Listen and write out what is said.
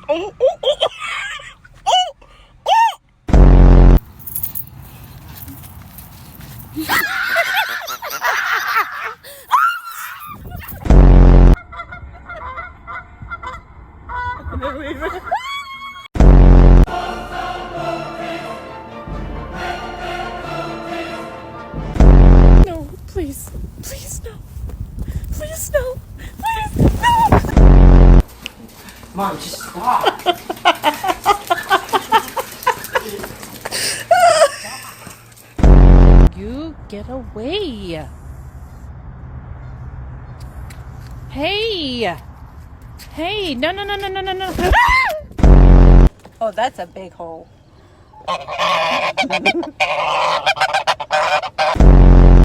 Oh, oh, oh, oh, oh. No, please, please no, please no, please no. Mom, just stop. You get away. Hey, hey, no, no, no, no, no, no, no. Oh, that's a big hole.